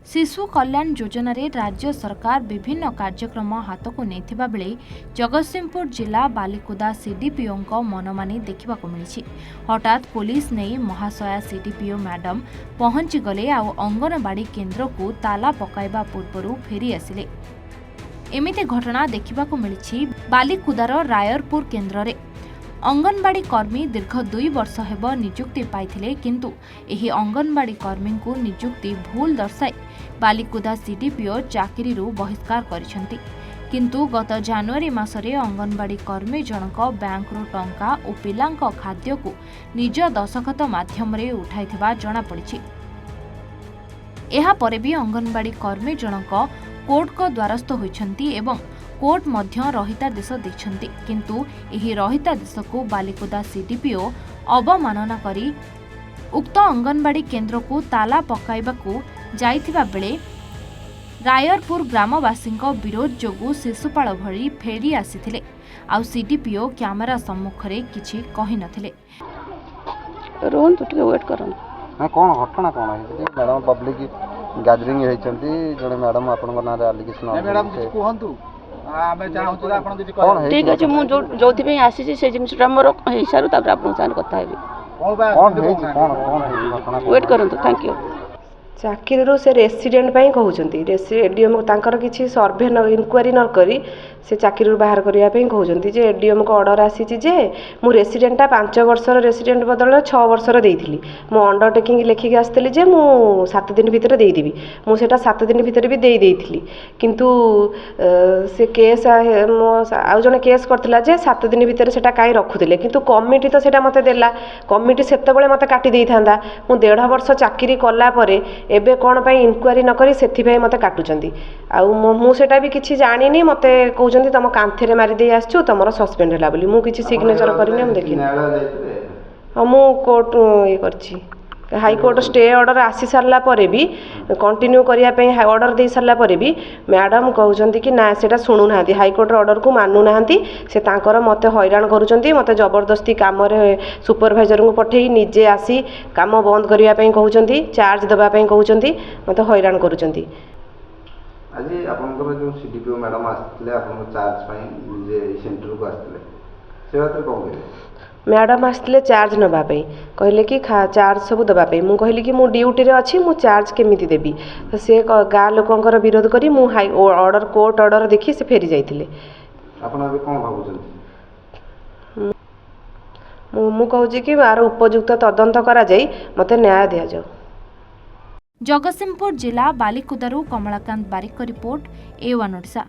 शिशु कल्याण योजना रे राज्य सरकार विभिन्न कार्यक्रम हाथ को नेथिबा बेले जगतसिंहपुर जिला बालिकुदा सीडीपीओ मनमानी देखा मिली। हठात पुलिस नहीं महाशया सीडीपीओ मैडम पहुंची गले आ अंगनवाड़ी केन्द्र को ताला पकाइबा पूर्व फेरी आसिले। एमिति घटना देखा मिली बालिकुदार रायरपुर केन्द्र रे। अंगनवाड़ी कर्मी दीर्घ 2 वर्ष हेब नियुक्ति पाइथिले, किंतु एही अंगनवाड़ी कर्मी को नियुक्ति भूल दर्शाई बालिकुदा सीडीपीओ चाकरी बहिष्कार करिसेंती। किंतु गत जनवरी मासरे अंगनवाड़ी कर्मी जनक बैंक रो टंका और पिलांक खाद्य को निज दस्तखत माध्यम रे उठाइथिबा जणा पड़िछि। एहा परे भी अंगनवाड़ी कर्मी जनक कोर्ट को द्वारस्थ होइछंती एवं कोर्ट मध्य रहितादेश दैछंती, किंतु एही रहितादेश को बालिकुदा सीडीपीओ अवमानना करी उक्त अंगनवाड़ी केन्द्र को ताला पकाइबाकू जाइथिबा बेले रायरपुर ग्रामवासी विरोध जोगु शिशुपाल भरी फेरी आसीथिले। आ सीडीपीओ कैमेरा सम्मुख रे किछि कहि नथिले। रोहन तो टिके वेट करन ना कोन घटना कोन है मैडम पब्लिक गैदरिंग हेचंती जने मैडम आपन को नारे एलिगेशन मैडम कुछ कहंतु आमे चाहू तो आपन किछि ठीक अछि मु जोथि पे आसी से जिनसटा मोर हिसाब तापर आपन साथ कथा हेबी कोन घटना वेट करन। Thank you. चाकरी से रेसिडेंट कहते एडीएम तांकर किसी सर्भे इनक्वारी न करी से चाकरी बाहर करने कहते जे एडीएम को ऑर्डर आसी जे मु रेसिडेंटा 5 वर्षर रेसिडेंट बदल 6 वर्षर देइथिली। मु अंडरटेकिंग लिखिक आसती जे मु 7 दिन भितर देदेवी। मुझे 7 दिन भितर भी देदेली, किंतु से केस आउ जने केस करथिला जे 7 दिन भितर सेटा काई रखुथिले, किंतु कमिटी तो सेटा मते देला। कमिटी सेतेबेले मते काटी देई थांदा। मु 1.5 वर्ष चाकरी कला परे एबे कौन पाई इनक्वारी न करी सेथि मते काटुचंदी। आउ मु सेटा भी किछि जानिनी, मते कहउचंदी तम कांथेरे मारी दे आछछु तमरो सस्पेंड होला बोली। मु किछि सिग्नेचर करिने हम देखिनी। हम मु कोर्ट ये करछि हाई कोर्ट स्टे ऑर्डर आसी सारला परे भी कंटिन्यू करिया पे ऑर्डर दे सारला परे भी मैडम कहउचंदी कि ना सेटा सुनु नाहंती, हाई कोर्ट ऑर्डर को मानु नाहंती। से तांकर मते हैरान करूचंती, मते जबरदस्ती काम रे सुपरवाइजर को पठेई निजे आसी काम बंद करिया पे कहउचंती, चार्ज दबा पे कहउचंती, मते हैरान करूचंती। आज आपनकर जो सीडीपीओ मैडम आस्थिले आपन चार्ज पई जे सेंटर को आस्थिले से बात कोन कहले मैडम आसते चार्ज नापी कहले कि चार्ज सब दवाई। मु कहली कि मु ड्यूटी रे अच्छी मु चार्ज केमिति देबी। तो से गाँ लोकंकर विरोध करी मु हाई ऑर्डर कोर्ट ऑर्डर देखी से फेरी जाइथिले। आपन अबे कोन भाबुछन मु कहूची कि आर उपयुक्त तदंत करा जाई मते न्याय दिया जाऊ। जगतसिंहपुर जिला बालिकुदारू कमलाकांत बारिक रिपोर्ट A1 ओडिशा।